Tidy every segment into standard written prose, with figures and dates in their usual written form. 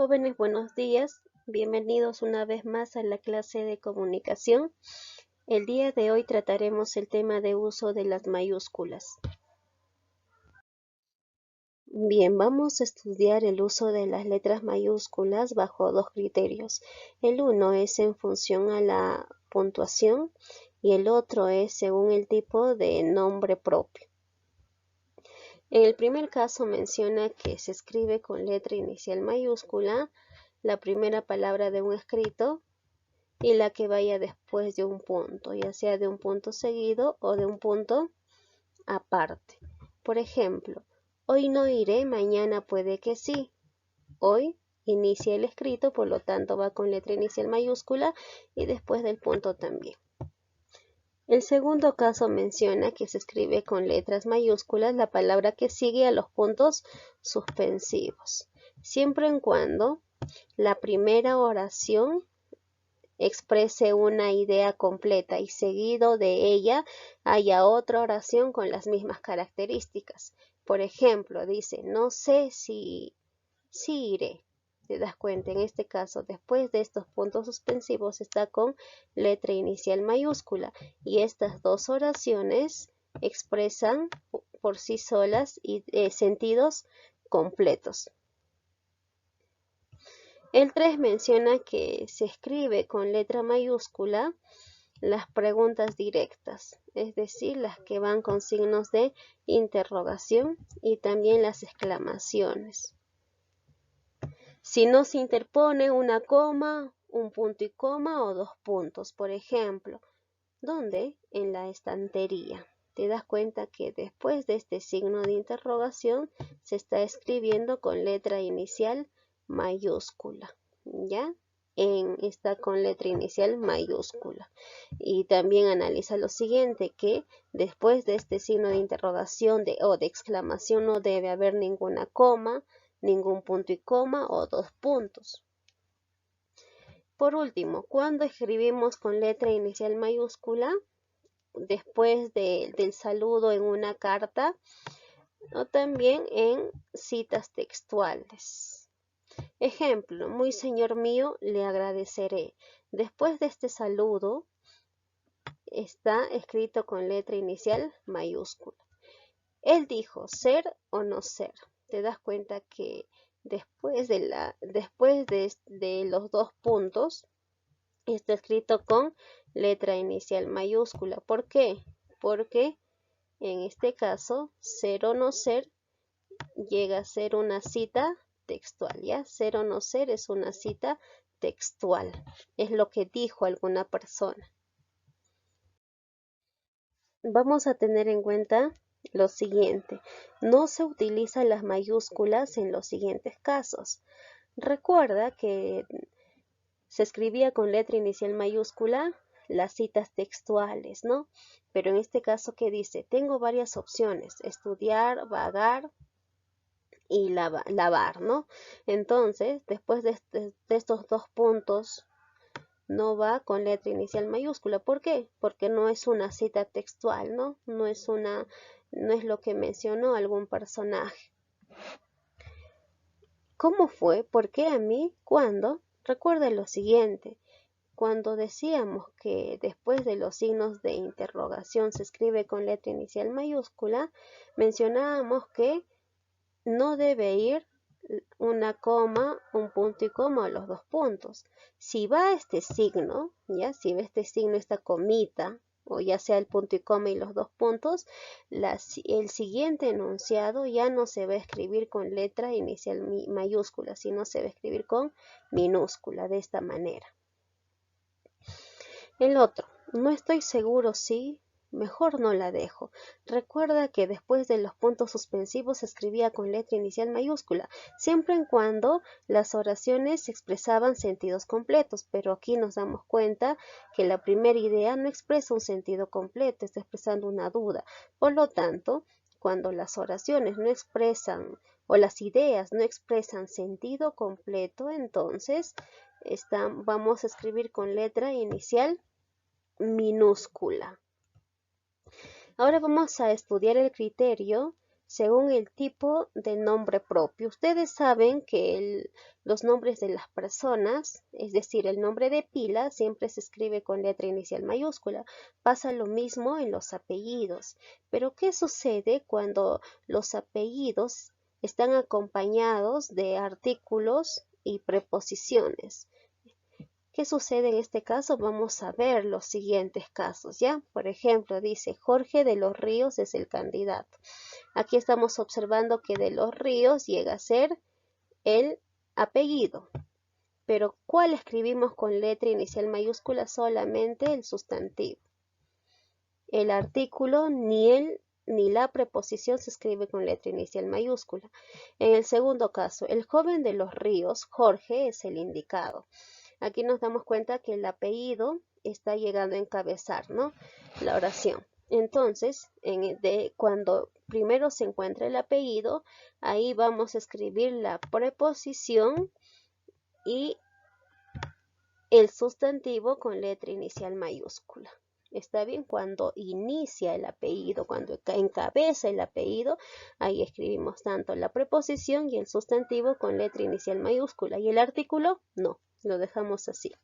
Jóvenes, buenos días. Bienvenidos una vez más a la clase de comunicación. El día de hoy trataremos el tema de uso de las mayúsculas. Bien, vamos a estudiar el uso de las letras mayúsculas bajo dos criterios. El uno es en función a la puntuación y el otro es según el tipo de nombre propio. En el primer caso menciona que se escribe con letra inicial mayúscula la primera palabra de un escrito y la que vaya después de un punto, ya sea de un punto seguido o de un punto aparte. Por ejemplo, hoy no iré, mañana puede que sí. Hoy inicia el escrito, por lo tanto va con letra inicial mayúscula y después del punto también. El segundo caso menciona que se escribe con letras mayúsculas la palabra que sigue a los puntos suspensivos, siempre y cuando la primera oración exprese una idea completa y seguido de ella haya otra oración con las mismas características. Por ejemplo, dice, no sé si iré. ¿Te das cuenta? En este caso, después de estos puntos suspensivos está con letra inicial mayúscula y estas dos oraciones expresan por sí solas sentidos completos. El 3 menciona que se escribe con letra mayúscula las preguntas directas, es decir, las que van con signos de interrogación y también las exclamaciones. Si no se interpone una coma, un punto y coma o dos puntos, por ejemplo, ¿dónde? En la estantería. Te das cuenta que después de este signo de interrogación se está escribiendo con letra inicial mayúscula, ¿ya? Está con letra inicial mayúscula. Y también analiza lo siguiente, que después de este signo de interrogación o de exclamación no debe haber ninguna coma, ningún punto y coma o dos puntos. Por último, cuando escribimos con letra inicial mayúscula, después del saludo en una carta o también en citas textuales. Ejemplo, muy señor mío, le agradeceré. Después de este saludo está escrito con letra inicial mayúscula. Él dijo ser o no ser. Te das cuenta que después de los dos puntos está escrito con letra inicial mayúscula. ¿Por qué? Porque en este caso, ser o no ser llega a ser una cita textual, ¿ya? Ser o no ser es una cita textual. Es lo que dijo alguna persona. Vamos a tener en cuenta lo siguiente. No se utilizan las mayúsculas en los siguientes casos. Recuerda que se escribía con letra inicial mayúscula las citas textuales, ¿no? Pero en este caso, ¿qué dice? Tengo varias opciones, estudiar, vagar y lavar, ¿no? Entonces, después de estos dos puntos, no va con letra inicial mayúscula. ¿Por qué? Porque no es una cita textual, ¿no? No es lo que mencionó algún personaje. ¿Cómo fue? ¿Por qué a mí? ¿Cuándo? Recuerda lo siguiente. Cuando decíamos que después de los signos de interrogación se escribe con letra inicial mayúscula, mencionábamos que no debe ir una coma, un punto y coma o los dos puntos. Si va este signo, ya, si va este signo, esta comita, o ya sea el punto y coma y los dos puntos, el siguiente enunciado ya no se va a escribir con letra inicial mayúscula, sino se va a escribir con minúscula, de esta manera. El otro, no estoy seguro si, mejor no la dejo. Recuerda que después de los puntos suspensivos se escribía con letra inicial mayúscula, siempre y cuando las oraciones expresaban sentidos completos, pero aquí nos damos cuenta que la primera idea no expresa un sentido completo, está expresando una duda. Por lo tanto, cuando las oraciones no expresan o las ideas no expresan sentido completo, entonces vamos a escribir con letra inicial minúscula. Ahora vamos a estudiar el criterio según el tipo de nombre propio. Ustedes saben que los nombres de las personas, es decir, el nombre de pila, siempre se escribe con letra inicial mayúscula. Pasa lo mismo en los apellidos. Pero ¿qué sucede cuando los apellidos están acompañados de artículos y preposiciones? ¿Qué sucede en este caso? Vamos a ver los siguientes casos, ¿ya? Por ejemplo, dice Jorge de los Ríos es el candidato. Aquí estamos observando que de los Ríos llega a ser el apellido. Pero ¿cuál escribimos con letra inicial mayúscula? Solamente el sustantivo. El artículo ni la preposición se escribe con letra inicial mayúscula. En el segundo caso, el joven de los Ríos, Jorge, es el indicado. Aquí nos damos cuenta que el apellido está llegando a encabezar, ¿no?, la oración. Entonces, cuando primero se encuentra el apellido, ahí vamos a escribir la preposición y el sustantivo con letra inicial mayúscula. ¿Está bien? Cuando inicia el apellido, cuando encabeza el apellido, ahí escribimos tanto la preposición y el sustantivo con letra inicial mayúscula. ¿Y el artículo? No. Lo dejamos así,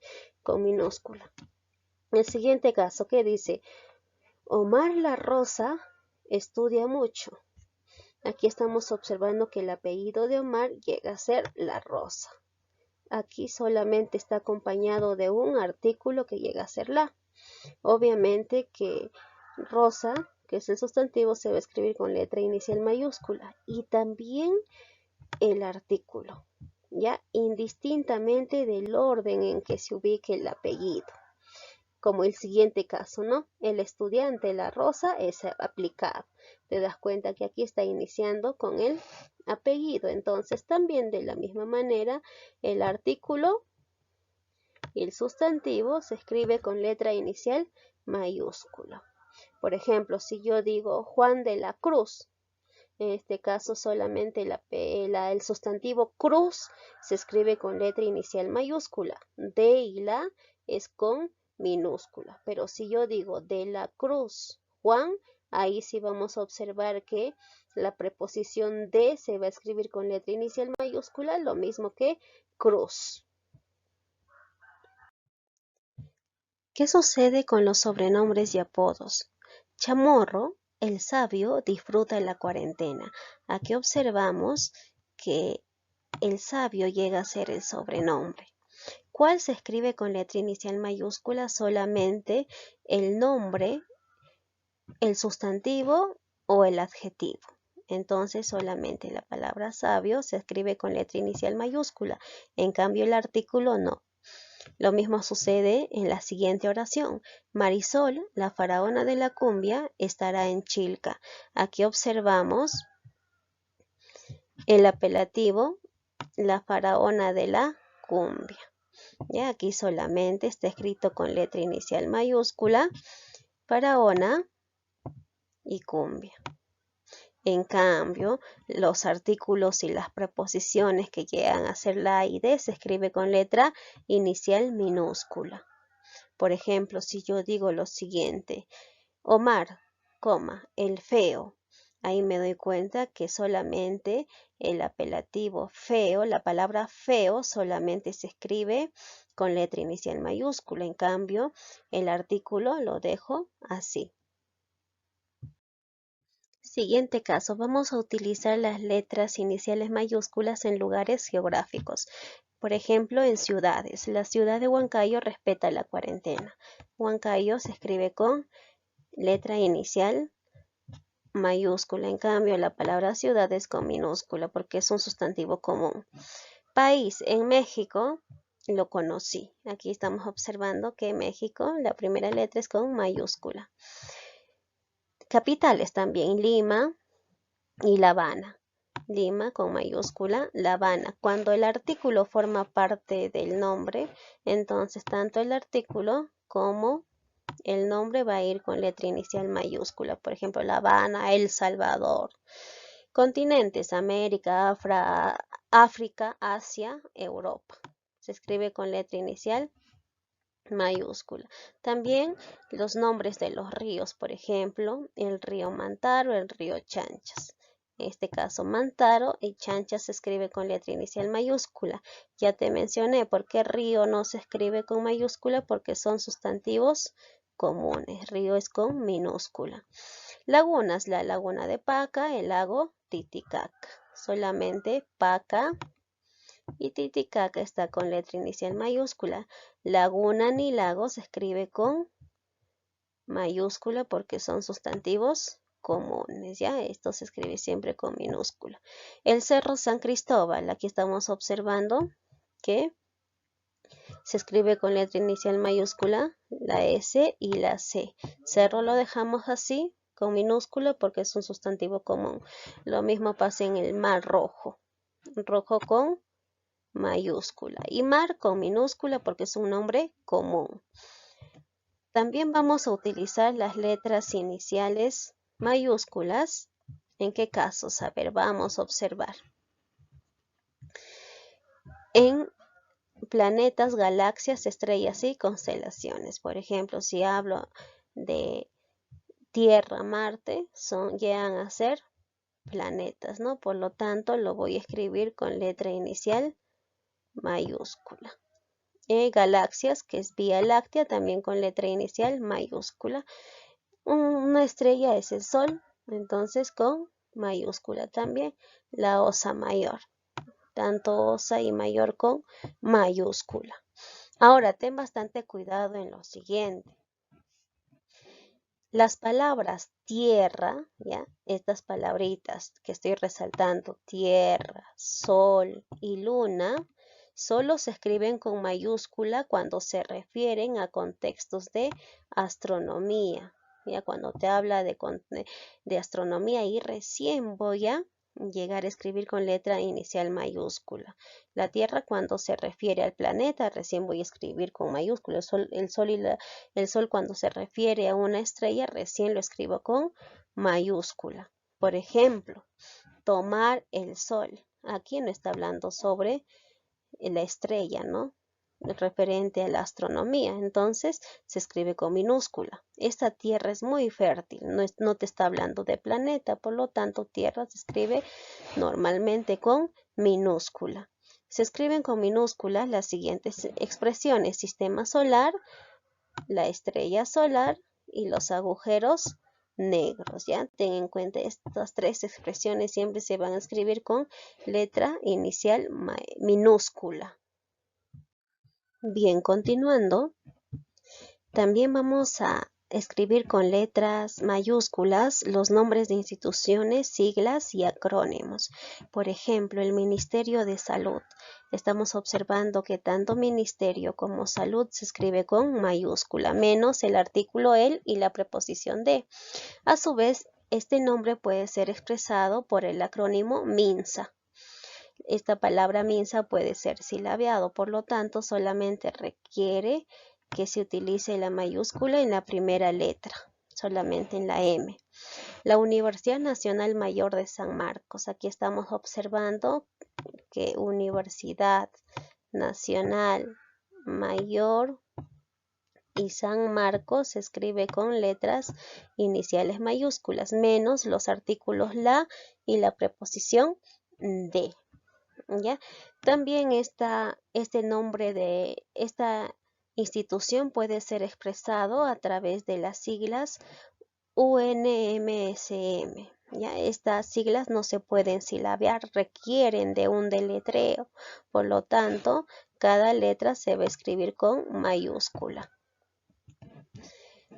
con minúscula. El siguiente caso, ¿qué dice? Omar La Rosa estudia mucho. Aquí estamos observando que el apellido de Omar llega a ser La Rosa. Aquí solamente está acompañado de un artículo que llega a ser la. Obviamente que Rosa, que es el sustantivo, se va a escribir con letra inicial mayúscula. Y también el artículo, ya indistintamente del orden en que se ubique el apellido. Como el siguiente caso, ¿no? El estudiante La Rosa es aplicado. Te das cuenta que aquí está iniciando con el apellido. Entonces también de la misma manera el artículo y el sustantivo se escribe con letra inicial mayúscula. Por ejemplo, si yo digo Juan de la Cruz, en este caso solamente el sustantivo cruz se escribe con letra inicial mayúscula. De y la es con minúscula. Pero si yo digo de la Cruz Juan, ahí sí vamos a observar que la preposición de se va a escribir con letra inicial mayúscula, lo mismo que cruz. ¿Qué sucede con los sobrenombres y apodos? Chamorro, el sabio, disfruta la cuarentena. Aquí observamos que el sabio llega a ser el sobrenombre. ¿Cuál se escribe con letra inicial mayúscula? Solamente el nombre, el sustantivo o el adjetivo. Entonces solamente la palabra sabio se escribe con letra inicial mayúscula. En cambio el artículo no. Lo mismo sucede en la siguiente oración. Marisol, la faraona de la cumbia, estará en Chilca. Aquí observamos el apelativo, la faraona de la cumbia. Ya aquí solamente está escrito con letra inicial mayúscula, faraona y cumbia. En cambio, los artículos y las preposiciones que llegan a ser la y de se escribe con letra inicial minúscula. Por ejemplo, si yo digo lo siguiente, Omar, el feo, ahí me doy cuenta que solamente el apelativo feo, la palabra feo solamente se escribe con letra inicial mayúscula. En cambio, el artículo lo dejo así. Siguiente caso, vamos a utilizar las letras iniciales mayúsculas en lugares geográficos. Por ejemplo, en ciudades. La ciudad de Huancayo respeta la cuarentena. Huancayo se escribe con letra inicial mayúscula. En cambio, la palabra ciudad es con minúscula porque es un sustantivo común. País, en México lo conocí. Aquí estamos observando que México, la primera letra es con mayúscula. Capitales también, Lima y La Habana. Lima con mayúscula, La Habana. Cuando el artículo forma parte del nombre, entonces tanto el artículo como el nombre va a ir con letra inicial mayúscula. Por ejemplo, La Habana, El Salvador. Continentes, América, África, Asia, Europa. Se escribe con letra inicial mayúscula. También los nombres de los ríos, por ejemplo, el río Mantaro, el río Chanchas. en este caso Mantaro, y Chancha se escribe con letra inicial mayúscula. Ya te mencioné por qué río no se escribe con mayúscula, porque son sustantivos comunes. Río es con minúscula. Lagunas, la laguna de Paca, el lago Titicaca. Solamente Paca y Titicaca está con letra inicial mayúscula. Laguna ni lago se escribe con mayúscula porque son sustantivos comunes, ¿ya? Esto se escribe siempre con minúscula. El Cerro San Cristóbal, aquí estamos observando que se escribe con letra inicial mayúscula, la S y la C. Cerro lo dejamos así, con minúscula, porque es un sustantivo común. Lo mismo pasa en el Mar Rojo. Rojo con mayúscula. Y mar con minúscula porque es un nombre común. También vamos a utilizar las letras iniciales mayúsculas. ¿En qué casos? A ver, vamos a observar. En planetas, galaxias, estrellas y constelaciones. Por ejemplo, si hablo de Tierra, Marte, llegan a ser planetas, ¿no? Por lo tanto, lo voy a escribir con letra inicial mayúscula. Galaxias, que es Vía Láctea, también con letra inicial mayúscula. Una estrella es el Sol, entonces con mayúscula también. La Osa Mayor, tanto Osa y Mayor con mayúscula. Ahora, ten bastante cuidado en lo siguiente. Las palabras tierra, ¿ya? Estas palabritas que estoy resaltando, tierra, sol y luna, solo se escriben con mayúscula cuando se refieren a contextos de astronomía. Ya cuando te habla de astronomía, y recién voy a llegar a escribir con letra inicial mayúscula. La Tierra, cuando se refiere al planeta, recién voy a escribir con mayúscula. El sol cuando se refiere a una estrella, recién lo escribo con mayúscula. Por ejemplo, tomar el sol. Aquí no está hablando sobre la estrella, ¿no? Referente a la astronomía, entonces se escribe con minúscula. Esta tierra es muy fértil, no te está hablando de planeta, por lo tanto tierra se escribe normalmente con minúscula. Se escriben con minúscula las siguientes expresiones: sistema solar, la estrella solar y los agujeros negros, ¿ya? Ten en cuenta estas tres expresiones siempre se van a escribir con letra inicial minúscula. Bien, continuando, también vamos a escribir con letras mayúsculas los nombres de instituciones, siglas y acrónimos. Por ejemplo, el Ministerio de Salud. Estamos observando que tanto Ministerio como Salud se escribe con mayúscula, menos el artículo el y la preposición de. A su vez, este nombre puede ser expresado por el acrónimo MINSA. Esta palabra MINSA puede ser silabeado, por lo tanto solamente requiere que se utilice la mayúscula en la primera letra, solamente en la M. La Universidad Nacional Mayor de San Marcos. Aquí estamos observando que Universidad Nacional Mayor y San Marcos se escribe con letras iniciales mayúsculas, menos los artículos la y la preposición de. ¿Ya? También este nombre de esta institución puede ser expresado a través de las siglas UNMSM. ¿Ya? Estas siglas no se pueden silabear, requieren de un deletreo. Por lo tanto, cada letra se va a escribir con mayúscula.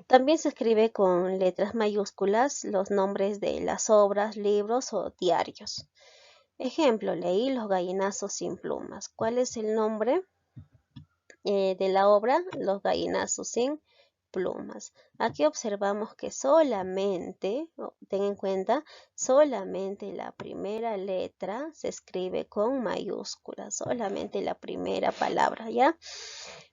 También se escribe con letras mayúsculas los nombres de las obras, libros o diarios. Ejemplo, leí Los gallinazos sin plumas. ¿Cuál es el nombre de la obra? Los gallinazos sin plumas. Aquí observamos que solamente, ten en cuenta, solamente la primera letra se escribe con mayúsculas, solamente la primera palabra, ¿ya?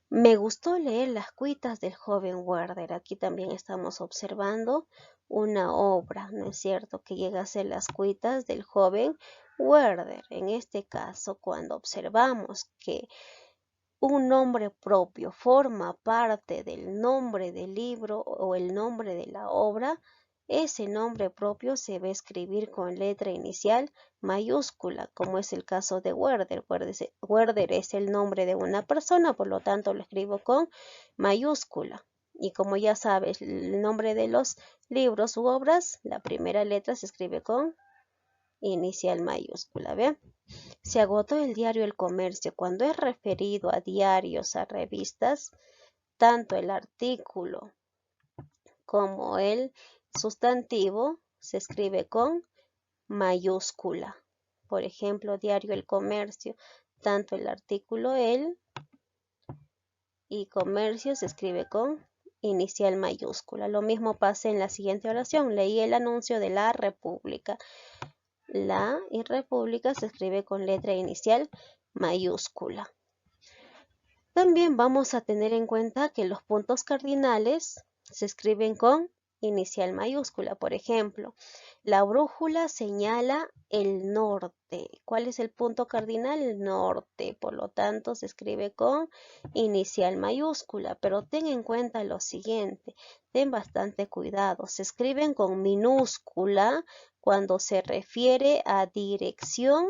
Me gustó leer Las cuitas del joven Werther. Aquí también estamos observando una obra, ¿no es cierto?, que llega a ser Las cuitas del joven Werther. En este caso, cuando observamos que un nombre propio forma parte del nombre del libro o el nombre de la obra, ese nombre propio se va a escribir con letra inicial mayúscula, como es el caso de Werder. Werder es el nombre de una persona, por lo tanto lo escribo con mayúscula. Y como ya sabes, el nombre de los libros u obras, la primera letra se escribe con inicial mayúscula. ¿Ve? Se agotó el diario El Comercio. Cuando es referido a diarios, a revistas, tanto el artículo como el sustantivo se escribe con mayúscula. Por ejemplo, diario El Comercio, tanto el artículo el y comercio se escribe con inicial mayúscula. Lo mismo pasa en la siguiente oración. Leí el anuncio de la República. La y República se escribe con letra inicial mayúscula. También vamos a tener en cuenta que los puntos cardinales se escriben con inicial mayúscula. Por ejemplo, la brújula señala el norte. ¿Cuál es el punto cardinal? El norte. Por lo tanto, se escribe con inicial mayúscula. Pero ten en cuenta lo siguiente. Ten bastante cuidado. Se escriben con minúscula cuando se refiere a dirección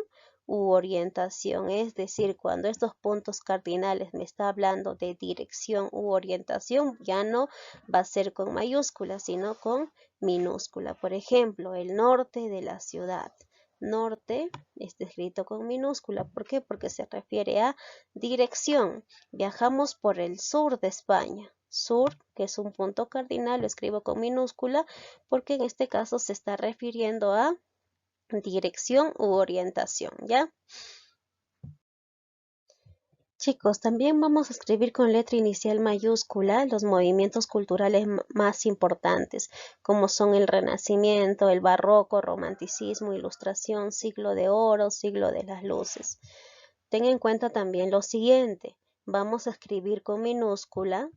u orientación, es decir, cuando estos puntos cardinales me está hablando de dirección u orientación, ya no va a ser con mayúscula, sino con minúscula. Por ejemplo, el norte de la ciudad. Norte está escrito con minúscula. ¿Por qué? Porque se refiere a dirección. Viajamos por el sur de España. Sur, que es un punto cardinal, lo escribo con minúscula porque en este caso se está refiriendo a dirección u orientación, ¿ya? Chicos, también vamos a escribir con letra inicial mayúscula los movimientos culturales más importantes, como son el Renacimiento, el Barroco, Romanticismo, Ilustración, Siglo de Oro, Siglo de las Luces. Ten en cuenta también lo siguiente, vamos a escribir con minúscula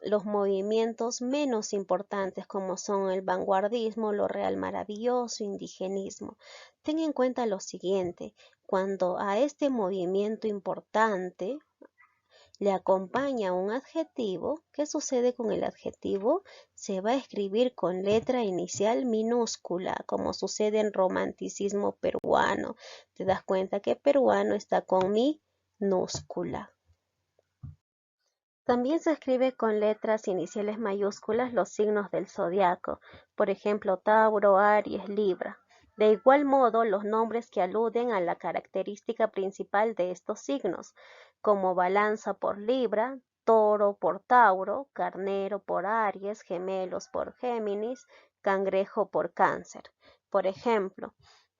los movimientos menos importantes como son el vanguardismo, lo real maravilloso, indigenismo. Ten en cuenta lo siguiente, cuando a este movimiento importante le acompaña un adjetivo, ¿qué sucede con el adjetivo? Se va a escribir con letra inicial minúscula, como sucede en romanticismo peruano. Te das cuenta que peruano está con minúscula. También se escribe con letras iniciales mayúsculas los signos del zodiaco, por ejemplo, Tauro, Aries, Libra. De igual modo, los nombres que aluden a la característica principal de estos signos, como balanza por Libra, toro por Tauro, carnero por Aries, gemelos por Géminis, cangrejo por Cáncer. Por ejemplo,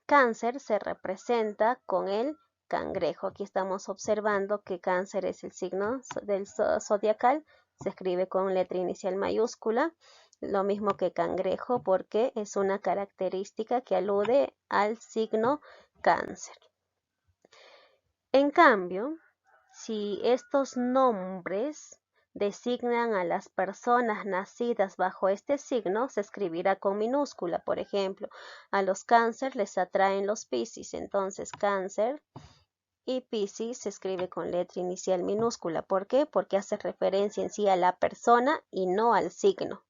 Cáncer se representa con el cangrejo. Aquí estamos observando que Cáncer es el signo del zodiacal, se escribe con letra inicial mayúscula, lo mismo que cangrejo porque es una característica que alude al signo Cáncer. En cambio, si estos nombres designan a las personas nacidas bajo este signo, se escribirá con minúscula. Por ejemplo, a los Cáncer les atraen los Piscis, entonces Cáncer y Piscis se escribe con letra inicial minúscula. ¿Por qué? Porque hace referencia en sí a la persona y no al signo.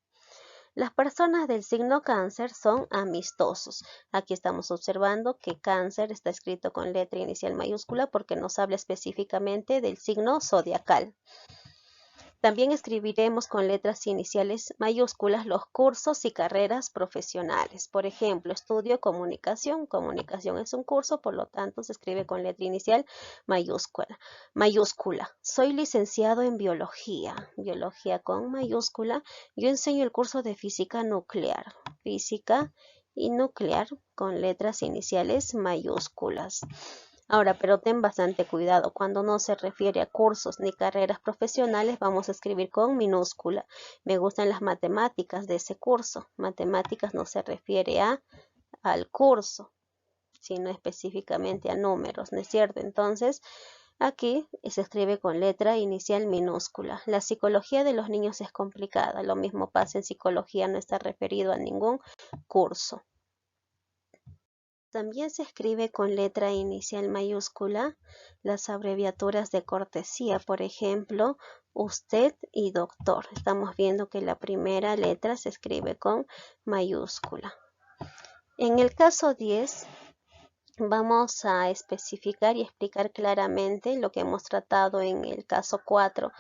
Las personas del signo Cáncer son amistosos. Aquí estamos observando que Cáncer está escrito con letra inicial mayúscula porque nos habla específicamente del signo zodiacal. También escribiremos con letras iniciales mayúsculas los cursos y carreras profesionales. Por ejemplo, estudio comunicación. Comunicación es un curso, por lo tanto se escribe con letra inicial mayúscula. Soy licenciado en biología. Biología con mayúscula. Yo enseño el curso de física nuclear. Física y nuclear con letras iniciales mayúsculas. Ahora, pero ten bastante cuidado, cuando no se refiere a cursos ni carreras profesionales, vamos a escribir con minúscula. Me gustan las matemáticas de ese curso. Matemáticas no se refiere al curso, sino específicamente a números, ¿no es cierto? Entonces, aquí se escribe con letra inicial minúscula. La psicología de los niños es complicada. Lo mismo pasa en psicología, no está referido a ningún curso. También se escribe con letra inicial mayúscula las abreviaturas de cortesía, por ejemplo, usted y doctor. Estamos viendo que la primera letra se escribe con mayúscula. En el caso 10, vamos a especificar y explicar claramente lo que hemos tratado en el caso 4,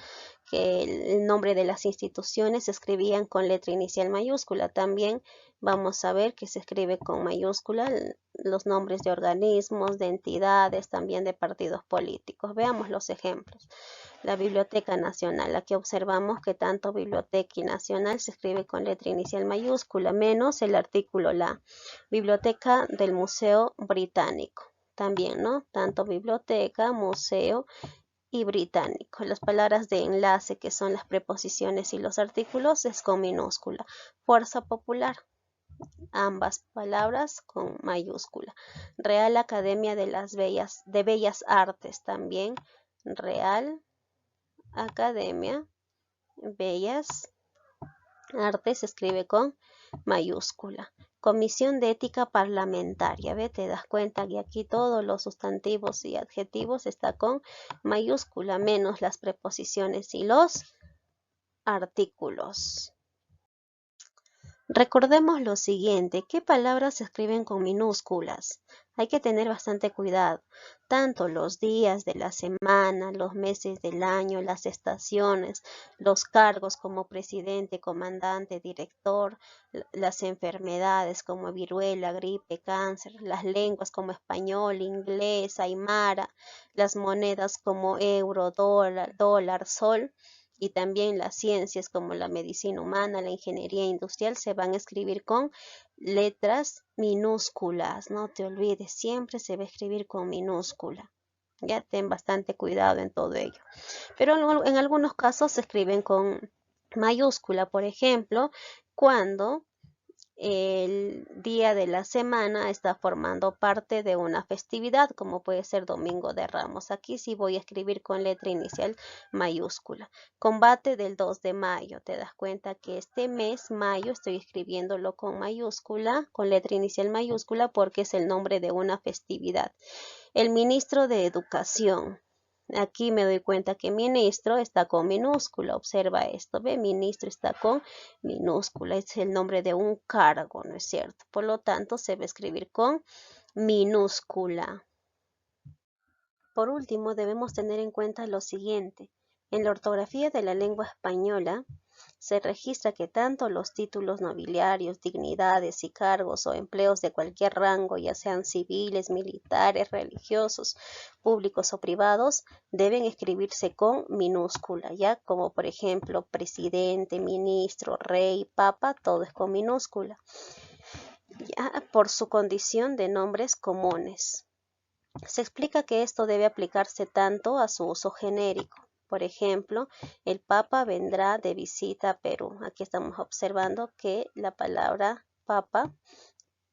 que el nombre de las instituciones se escribían con letra inicial mayúscula. También vamos a ver que se escribe con mayúscula los nombres de organismos, de entidades, también de partidos políticos. Veamos los ejemplos. La Biblioteca Nacional. Aquí observamos que tanto Biblioteca y Nacional se escribe con letra inicial mayúscula, menos el artículo la. Biblioteca del Museo Británico. También, ¿no? Tanto biblioteca, museo y británico. Las palabras de enlace, que son las preposiciones y los artículos, es con minúscula. Fuerza Popular, ambas palabras con mayúscula. Real Academia de Bellas Artes, también Real Academia Bellas Artes se escribe con mayúscula. Comisión de Ética Parlamentaria, ¿ve? Te das cuenta que aquí todos los sustantivos y adjetivos está con mayúscula, menos las preposiciones y los artículos. Recordemos lo siguiente, ¿qué palabras se escriben con minúsculas? Hay que tener bastante cuidado, tanto los días de la semana, los meses del año, las estaciones, los cargos como presidente, comandante, director, las enfermedades como viruela, gripe, cáncer, las lenguas como español, inglés, aymara, las monedas como euro, dólar, sol. Y también las ciencias como la medicina humana, la ingeniería industrial se van a escribir con letras minúsculas. No te olvides, siempre se va a escribir con minúscula. Ya ten bastante cuidado en todo ello. Pero en algunos casos se escriben con mayúscula. Por ejemplo, cuando el día de la semana está formando parte de una festividad, como puede ser Domingo de Ramos. Aquí sí voy a escribir con letra inicial mayúscula. Combate del 2 de mayo. Te das cuenta que este mes, mayo, estoy escribiéndolo con mayúscula, con letra inicial mayúscula, porque es el nombre de una festividad. El ministro de Educación. Aquí me doy cuenta que ministro está con minúscula. Observa esto, ¿ve? Ministro está con minúscula. Es el nombre de un cargo, ¿no es cierto? Por lo tanto, se va a escribir con minúscula. Por último, debemos tener en cuenta lo siguiente. En la ortografía de la lengua española, se registra que tanto los títulos nobiliarios, dignidades y cargos o empleos de cualquier rango, ya sean civiles, militares, religiosos, públicos o privados, deben escribirse con minúscula, ya como por ejemplo presidente, ministro, rey, papa, todo es con minúscula, ya por su condición de nombres comunes. Se explica que esto debe aplicarse tanto a su uso genérico. Por ejemplo, el Papa vendrá de visita a Perú. Aquí estamos observando que la palabra Papa,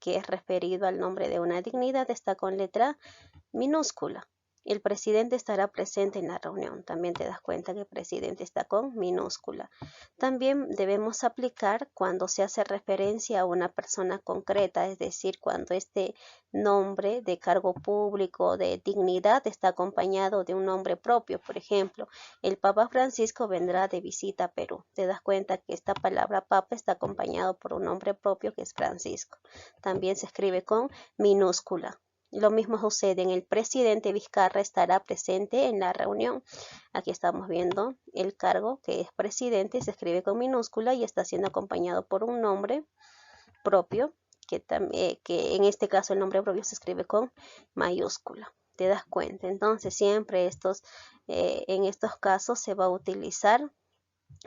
que es referido al nombre de una dignidad, está con letra minúscula. El presidente estará presente en la reunión. También te das cuenta que el presidente está con minúscula. También debemos aplicar cuando se hace referencia a una persona concreta, es decir, cuando este nombre de cargo público, de dignidad, está acompañado de un nombre propio. Por ejemplo, el Papa Francisco vendrá de visita a Perú. Te das cuenta que esta palabra Papa está acompañado por un nombre propio que es Francisco. También se escribe con minúscula. Lo mismo sucede en el presidente Vizcarra estará presente en la reunión. Aquí estamos viendo el cargo que es presidente, se escribe con minúscula y está siendo acompañado por un nombre propio, que en este caso el nombre propio se escribe con mayúscula. ¿Te das cuenta? Entonces siempre en estos casos se va a utilizar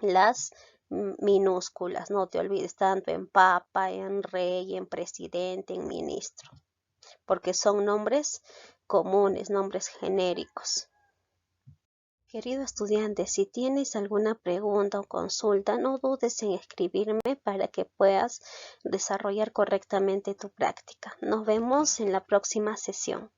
las minúsculas. No te olvides, tanto en papa, en rey, en presidente, en ministro, porque son nombres comunes, nombres genéricos. Querido estudiante, si tienes alguna pregunta o consulta, no dudes en escribirme para que puedas desarrollar correctamente tu práctica. Nos vemos en la próxima sesión.